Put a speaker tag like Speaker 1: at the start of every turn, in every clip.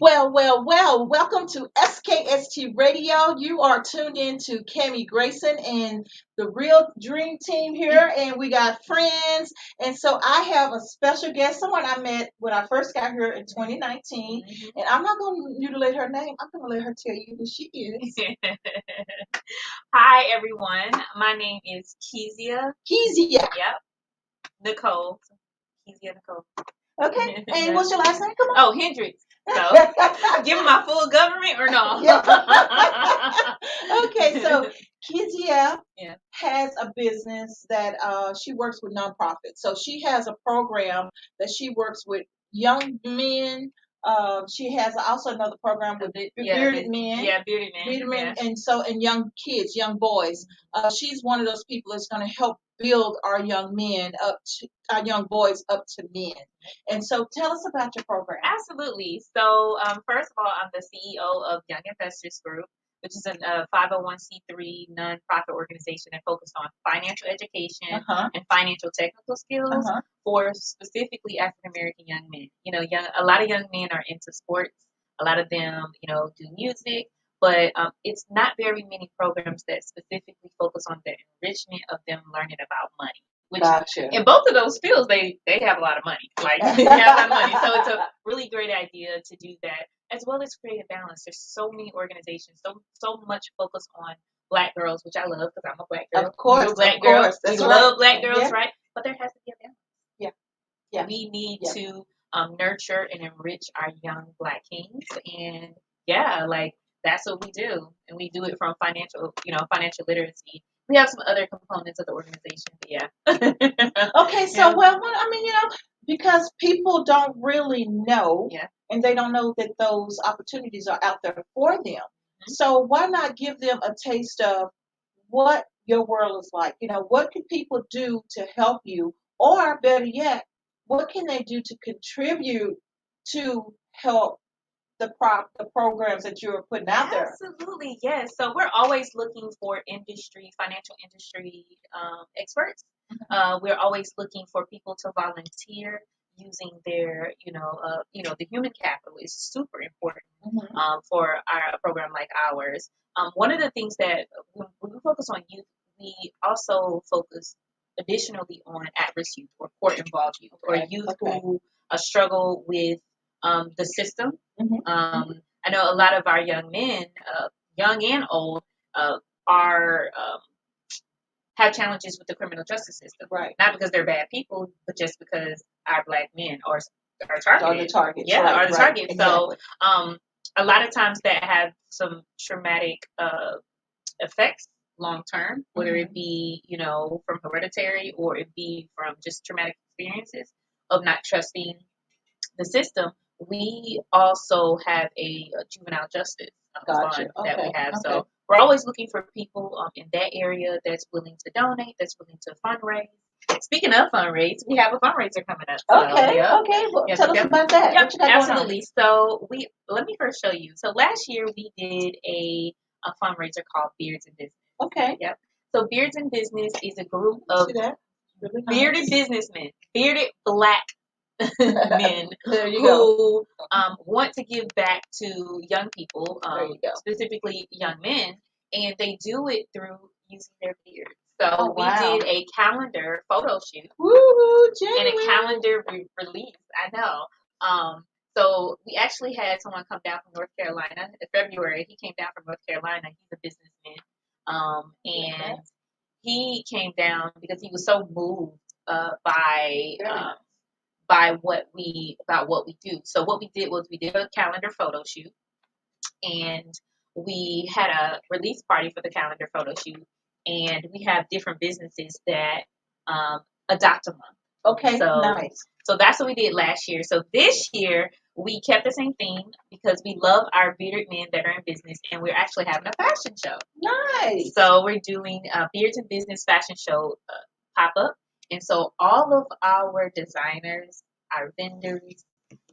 Speaker 1: Well. Welcome to SKST Radio. You are tuned in to Kami Grayson and the Real Dream Team here, and we got friends. And so I have a special guest, someone I met when I first got here in 2019. And I'm not going to mutilate her name. I'm going to let her tell you who she is.
Speaker 2: Hi, everyone. My name is Kezia.
Speaker 1: Kezia.
Speaker 2: Yep. Nicole. Kezia Nicole.
Speaker 1: Okay. And what's your last name? Come on.
Speaker 2: Oh, Hendricks. So, give my full government or no?
Speaker 1: Okay, so Kezia has a business that she works with nonprofits. So she has a program that she works with young men. She has also another program with bearded men.
Speaker 2: Yeah, bearded men.
Speaker 1: Bearded men, and young kids, young boys. She's one of those people that's going to help build our young men our young boys up to men. And so, tell us about your program.
Speaker 2: Absolutely. So, first of all, I'm the CEO of Young Investors Group, which is a 501c3 nonprofit organization that focuses on financial education and financial technical skills for specifically African American young men. A lot of young men are into sports. A lot of them, do music, but it's not very many programs that specifically focus on the enrichment of them learning about money. Which in both of those fields, they have a lot of money. Like they have a lot of money, so it's a really great idea to do that, as well as create a balance. There's so many organizations, so much focus on Black girls, which I love because I'm a Black girl.
Speaker 1: Of course,
Speaker 2: Black girls.
Speaker 1: We
Speaker 2: love Black girls, right? But there has to be a balance.
Speaker 1: Yeah.
Speaker 2: We need to nurture and enrich our young Black kings, and that's what we do, and we do it from financial literacy. We have some other components of the organization, but
Speaker 1: Okay, so because people don't really know, and they don't know that those opportunities are out there for them. Mm-hmm. So why not give them a taste of what your world is like? What can people do to help you, or better yet, what can they do to contribute to help the programs that you're putting out there?
Speaker 2: Absolutely, yes. So we're always looking for financial industry experts. Mm-hmm. We're always looking for people to volunteer using their, the human capital is super important for a program like ours. One of the things that when we focus on youth, we also focus additionally on at-risk youth or court-involved youth or youth who struggle with the system. Mm-hmm. I know a lot of our young men, young and old, have challenges with the criminal justice system.
Speaker 1: Right.
Speaker 2: Not because they're bad people, but just because our Black men are targeted.
Speaker 1: Are the targets.
Speaker 2: Yeah, are the targets.
Speaker 1: Exactly.
Speaker 2: So a lot of times that have some traumatic effects long term, whether it be, from hereditary or it be from just traumatic experiences of not trusting the system. We also have a juvenile justice fund that we have. Okay. So we're always looking for people in that area that's willing to donate, that's willing to fundraise. Speaking of fundraise, we have a fundraiser coming up.
Speaker 1: Okay. Well, tell us about that.
Speaker 2: Yep, absolutely. So let me first show you. So last year we did a fundraiser called Beards in Business.
Speaker 1: Okay.
Speaker 2: Yep. So Beards in Business is a group of bearded businessmen, bearded Black men who want to give back to young people, specifically young men, and they do it through using their beards. So we did a calendar photo shoot and a calendar release. I know. So we actually had someone come down from North Carolina in February. He came down from North Carolina. He's a businessman, and he came down because he was so moved by what we do. So what we did was we did a calendar photo shoot, and we had a release party for the calendar photo shoot, and we have different businesses that adopt a month.
Speaker 1: Okay, so, nice.
Speaker 2: So that's what we did last year. So this year we kept the same theme because we love our bearded men that are in business, and we're actually having a fashion show.
Speaker 1: Nice.
Speaker 2: So we're doing a Beards in Business fashion show pop-up. And so all of our designers, our vendors,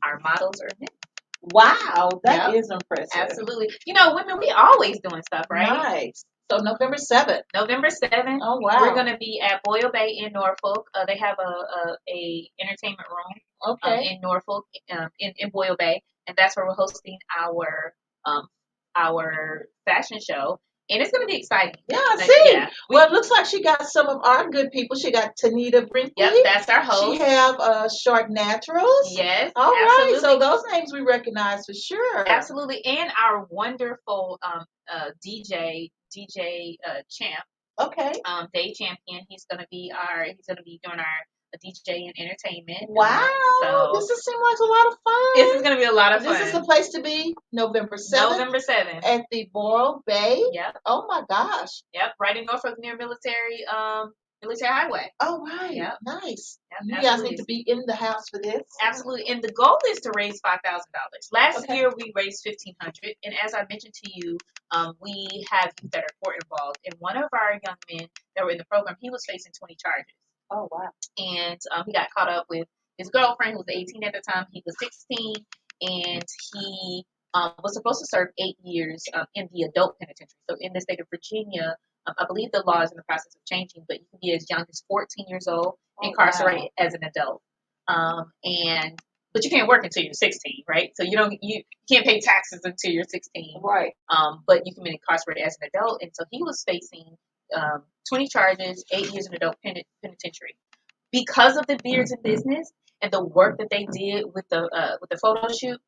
Speaker 2: our models are men.
Speaker 1: Wow, that is impressive.
Speaker 2: Absolutely. Women, we always doing stuff, right?
Speaker 1: Nice. So November 7th.
Speaker 2: November 7th.
Speaker 1: Oh, wow.
Speaker 2: We're going to be at Boyle Bay in Norfolk. They have a entertainment room in Norfolk, in Boyle Bay, and that's where we're hosting our fashion show. And it's going to be exciting.
Speaker 1: Yeah, I see. Yeah. Well, it looks like she got some of our good people. She got Tanita Brinkley.
Speaker 2: Yep, that's our host.
Speaker 1: She have Short Naturals.
Speaker 2: Yes,
Speaker 1: all absolutely. Right. So those names we recognize for sure.
Speaker 2: Absolutely, and our wonderful DJ Champ.
Speaker 1: Okay.
Speaker 2: Dave Champion. He's gonna be doing our DJ and entertainment.
Speaker 1: Wow. So this seems like a lot of fun.
Speaker 2: This is gonna be a lot of fun.
Speaker 1: This is the place to be. November 7th.
Speaker 2: November 7th.
Speaker 1: At the Boyle Bay.
Speaker 2: Yep.
Speaker 1: Oh my gosh.
Speaker 2: Yep. Right in Norfolk near Military Highway.
Speaker 1: Oh right. Yep. Nice. Yep, you
Speaker 2: absolutely.
Speaker 1: Guys need to be in the house for this.
Speaker 2: Absolutely. And the goal is to raise $5,000. Last year we raised $1,500, and as I mentioned to you, we have youth that are court involved. And one of our young men that were in the program, he was facing 20 charges.
Speaker 1: Oh wow.
Speaker 2: And he got caught up with his girlfriend, who was 18 at the time. He was 16, and he was supposed to serve 8 years in the adult penitentiary. So in the state of Virginia, I believe the law is in the process of changing, but you can be as young as 14 years old, incarcerated as an adult. But you can't work until you're 16, right? So you can't pay taxes until you're 16.
Speaker 1: Right.
Speaker 2: But you can be incarcerated as an adult. And so he was facing 20 charges, 8 years in adult penitentiary. Because of the Beards in Business and the work that they did with the photo shoot,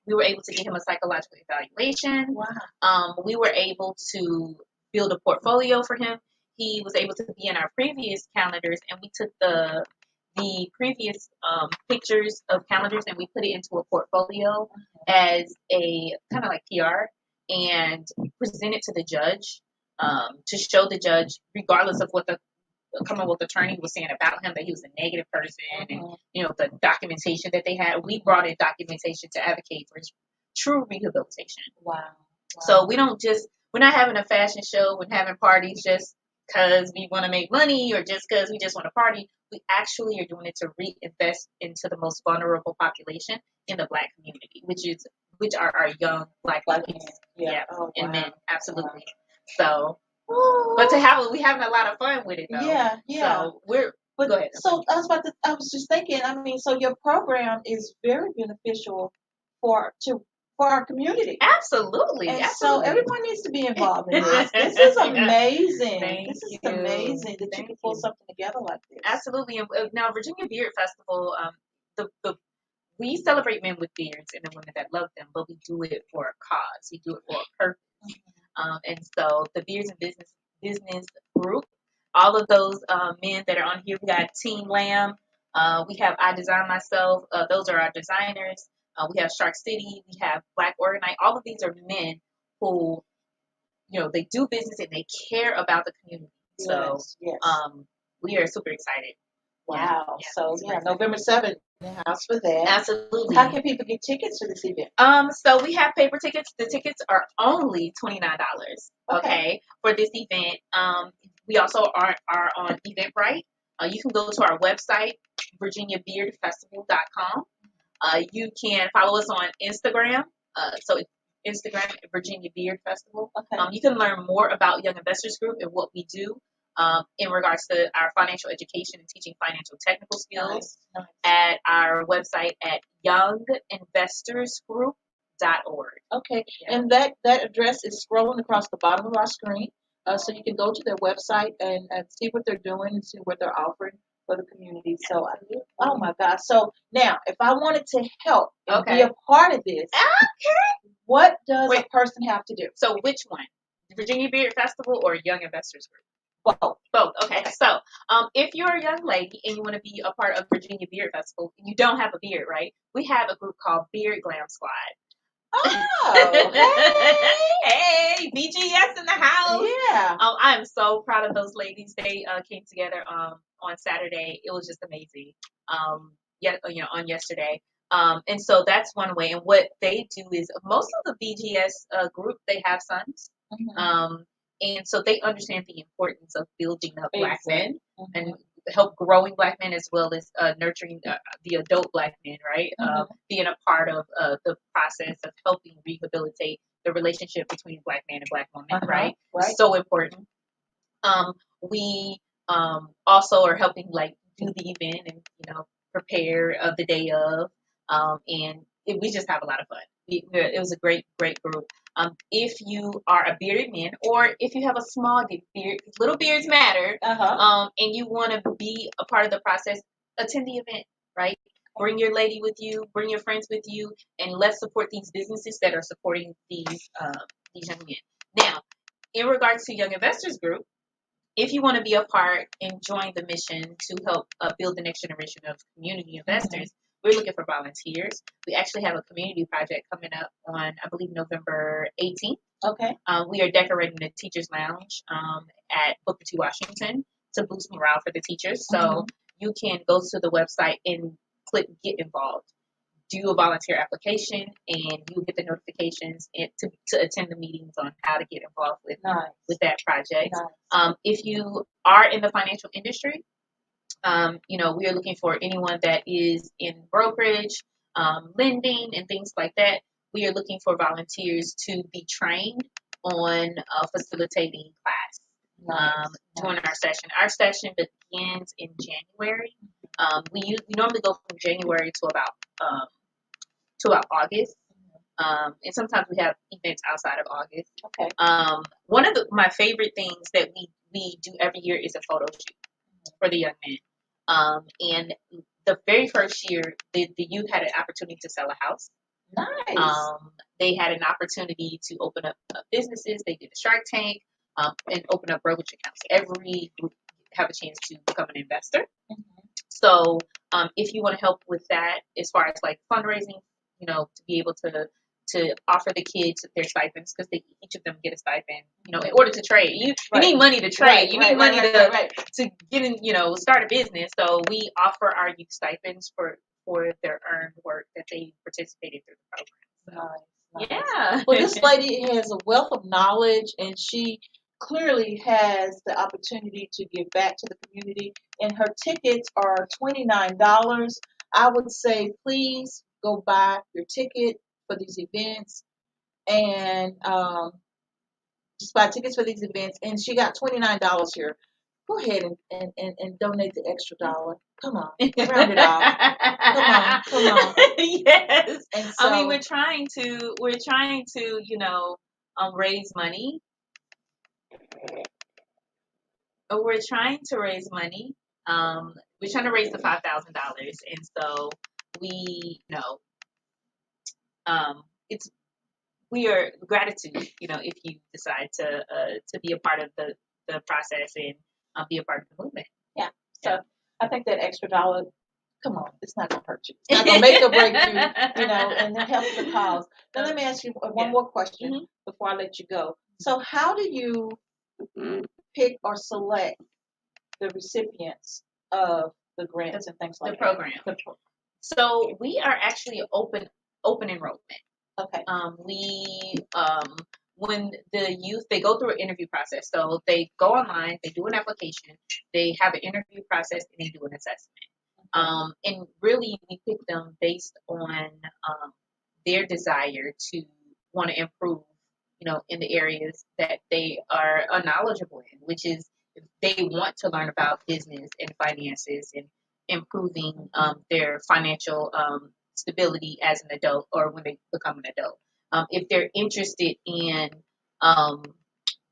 Speaker 2: we were able to get him a psychological evaluation.
Speaker 1: Wow.
Speaker 2: We were able to build a portfolio for him. He was able to be in our previous calendars, and we took the previous pictures of calendars and we put it into a portfolio as a kind of like PR and present it to the judge to show the judge, regardless of what the Commonwealth attorney was saying about him, that he was a negative person, and the documentation that they had. We brought in documentation to advocate for his true rehabilitation.
Speaker 1: Wow.
Speaker 2: So we're not having a fashion show, we're having parties just because we want to make money or just because we just want to party. We actually are doing it to reinvest into the most vulnerable population in the Black community, which are our young Black youth.
Speaker 1: Yeah. Oh,
Speaker 2: and
Speaker 1: wow.
Speaker 2: men, absolutely. So, but we having a lot of fun with it though.
Speaker 1: Yeah.
Speaker 2: So go ahead.
Speaker 1: So I was just thinking. I mean, so your program is very beneficial for our community.
Speaker 2: Absolutely.
Speaker 1: And
Speaker 2: absolutely.
Speaker 1: So everyone needs to be involved in this. This is amazing. This is
Speaker 2: you.
Speaker 1: amazing that you can pull something together like this.
Speaker 2: Absolutely. And now Virginia Beard Festival, we celebrate men with beards and the women that love them, but we do it for a cause. We do it for a purpose. And so the Beards and Business group, all of those men that are on here, we got Team Lamb. We have I Design Myself. Those are our designers. We have Shark City. We have Black Organite. All of these are men who, they do business and they care about the community. So,
Speaker 1: yes.
Speaker 2: We are super excited.
Speaker 1: Wow. So, November 7th in the house for that.
Speaker 2: Absolutely.
Speaker 1: How can people get tickets for this event?
Speaker 2: So we have paper tickets. The tickets are only $29. Okay. For this event. We also are on Eventbrite. You can go to our website, virginiabeardfestival.com. You can follow us on Instagram. So Instagram, Virginia Beard Festival.
Speaker 1: Okay.
Speaker 2: You can learn more about Young Investors Group and what we do in regards to our financial education and teaching financial technical skills at our website at younginvestorsgroup.org.
Speaker 1: Okay. Yeah. And that address is scrolling across the bottom of our screen. So you can go to their website and see what they're doing and see what they're offering for the community. So, oh my gosh. So now, if I wanted to help and be a part of this, what does a person have to do?
Speaker 2: So which one? Virginia Beard Festival or Young Investors Group?
Speaker 1: Both.
Speaker 2: Okay. So if you're a young lady and you want to be a part of Virginia Beard Festival and you don't have a beard, right? We have a group called Beard Glam Squad.
Speaker 1: Oh,
Speaker 2: hey, BGS in the house.
Speaker 1: Yeah.
Speaker 2: I'm so proud of those ladies. They came together on Saturday. It was just amazing. On yesterday. And so that's one way. And what they do is most of the BGS group, they have sons. And so they understand the importance of building up Black men and help growing Black men as well as nurturing the adult Black men, right? Being a part of the process of helping rehabilitate the relationship between Black man and Black woman, right? So important. We also are helping do the event and, prepare of the day of, and we just have a lot of fun. It was a great group. If you are a bearded man, or if you have a small beard, little beards matter, and you want to be a part of the process, attend the event, right? Bring your lady with you, bring your friends with you, and let's support these businesses that are supporting these young men. Now, in regards to Young Investors Group, if you want to be a part and join the mission to help build the next generation of community investors, we're looking for volunteers. We actually have a community project coming up on, I believe, November 18th.
Speaker 1: Okay.
Speaker 2: We are decorating the Teachers Lounge at Booker T. Washington to boost morale for the teachers. So you can go to the website and click Get Involved. Do a volunteer application, and you'll get the notifications to attend the meetings on how to get involved with that project.
Speaker 1: Nice.
Speaker 2: If you are in the financial industry, we are looking for anyone that is in brokerage, lending, and things like that. We are looking for volunteers to be trained on facilitating class during our session. Our session begins in January. We normally go from January to about August. And sometimes we have events outside of August.
Speaker 1: Okay.
Speaker 2: One of my favorite things that we do every year is a photo shoot for the young men. And the very first year, the youth had an opportunity to sell a house.
Speaker 1: Nice.
Speaker 2: They had an opportunity to open up businesses. They did a Shark Tank and open up brokerage accounts. Every group have a chance to become an investor. So if you want to help with that, as far as like fundraising, to be able to offer the kids their stipends, because each of them get a stipend, in order to trade. You need money to trade. You need money to get in, start a business. So we offer our youth stipends for their earned work that they participated through the program. So,
Speaker 1: nice.
Speaker 2: Yeah.
Speaker 1: Well, this lady has a wealth of knowledge, and she clearly has the opportunity to give back to the community. And her tickets are $29. I would say please go buy your ticket for these events, and just buy tickets for these events. And she got $29 here. Go ahead and donate the extra dollar. Come on, round it off. Come on.
Speaker 2: Yes.
Speaker 1: And so,
Speaker 2: I mean, we're trying to raise money. We're trying to raise money. We're trying to raise the $5,000, and so we are gratitude. If you decide to be a part of the process and be a part of the movement.
Speaker 1: Yeah. So I think that extra dollar, come on, it's not going to hurt you. It's not going to make or break you, and it helps the cause. Now let me ask you one more question before I let you go. So how do you pick or select the recipients of the grants and things like
Speaker 2: the program? So we are actually open enrollment.
Speaker 1: Okay.
Speaker 2: When the youth, they go through an interview process. So they go online, they do an application, they have an interview process, and they do an assessment. And really, we pick them based on their desire to want to improve, in the areas that they are unknowledgeable in, which is they want to learn about business and finances and improving their financial stability as an adult, or when they become an adult. If they're interested in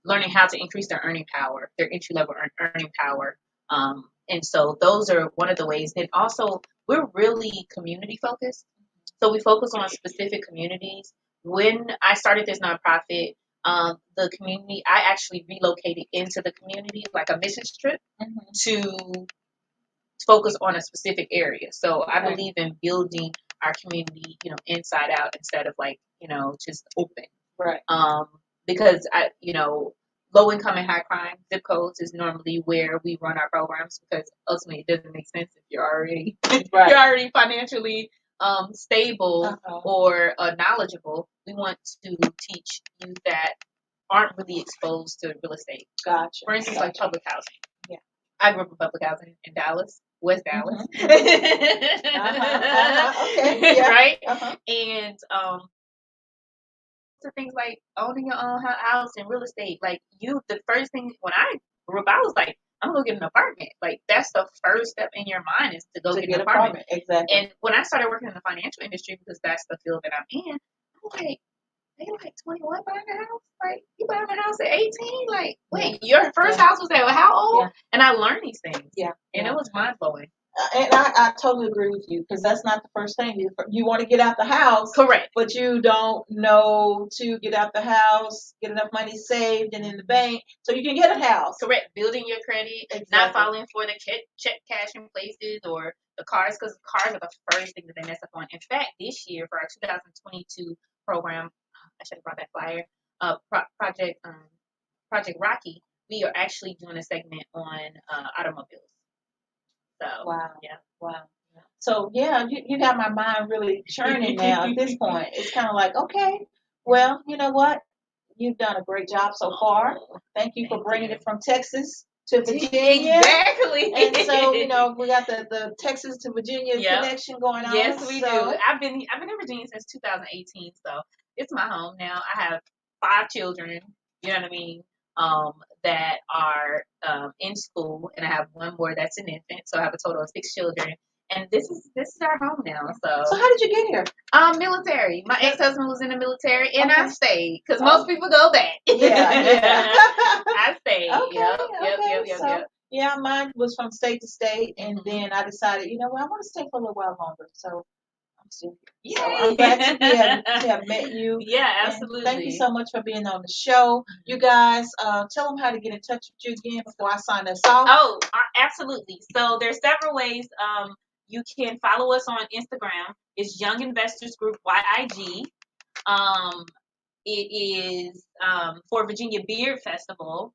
Speaker 2: learning how to increase their earning power, their entry level earning power. And so those are one of the ways. Then also, we're really community focused. So we focus on specific communities. When I started this nonprofit, the community, I actually relocated into the community, like a mission trip, to focus on a specific area. So I believe in building our community, inside out, instead of just open.
Speaker 1: Right.
Speaker 2: Because low income and high crime zip codes is normally where we run our programs, because ultimately it doesn't make sense if you're already you're already financially stable or knowledgeable. We want to teach youth that aren't really exposed to real estate.
Speaker 1: Gotcha.
Speaker 2: For instance, like public housing.
Speaker 1: Yeah.
Speaker 2: I grew up in public housing in Dallas, West Dallas.
Speaker 1: Okay. Yeah.
Speaker 2: Right? And so things like owning your own house and real estate. Like the first thing when I grew up, I was like, I'm gonna get an apartment. Like that's the first step in your mind is to go get an apartment.
Speaker 1: Exactly.
Speaker 2: And when I started working in the financial industry, because that's the field that I'm in, I'm like, they like 21 buying a house? Like, you buying a house at 18? Like, wait, your first house was at how old? Yeah. And I learned these things. Yeah. And it was mind blowing.
Speaker 1: And I totally agree with you because that's not the first thing. You want to get out the house.
Speaker 2: Correct.
Speaker 1: But you don't know to get out the house, get enough money saved and in the bank so you can get a house.
Speaker 2: Correct. Building your credit, not falling for the check cashing places or the cars, because cars are the first thing that they mess up on. In fact, this year for our 2022 program, I should have brought that flyer, Project Rocky, we are actually doing a segment on automobiles. So,
Speaker 1: wow. So, you got my mind really churning now at this point. It's kind of like, okay, well, you know what? You've done a great job so far. Thank you for bringing it from Texas to Virginia.
Speaker 2: Exactly.
Speaker 1: And so, we got the Texas to Virginia connection going on.
Speaker 2: Yes, we do. I've been in Virginia since 2018, so it's my home now. I have 5 children, you know what I mean, that are in school, and I have one more that's an infant, so I have a total of 6 children. And this is our home now. So
Speaker 1: how did you get here?
Speaker 2: Military. My ex-husband was in the military, and I stayed because most people go back.
Speaker 1: Yeah.
Speaker 2: I stayed.
Speaker 1: Okay. Yep. Yeah, mine was from state to state, and then I decided, I want to stay for a little while longer. So I'm still here. So I'm glad to have met you.
Speaker 2: Yeah, absolutely.
Speaker 1: And thank you so much for being on the show. You guys, tell them how to get in touch with you again before I sign us off.
Speaker 2: Oh, absolutely. So there's several ways. You can follow us on Instagram. It's Young Investors Group YIG. It is for Virginia Beard Festival.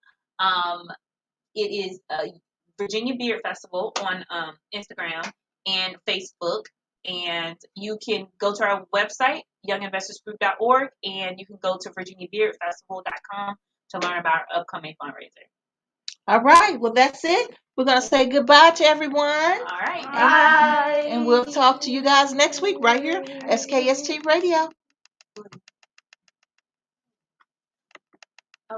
Speaker 2: It is Virginia Beard Festival on Instagram and Facebook. And you can go to our website, younginvestorsgroup.org, and you can go to virginiabeardfestival.com to learn about our upcoming fundraiser.
Speaker 1: All right. Well, that's it. We're going to say goodbye to everyone.
Speaker 2: All right.
Speaker 1: Bye. And we'll talk to you guys next week right here, SKST Radio.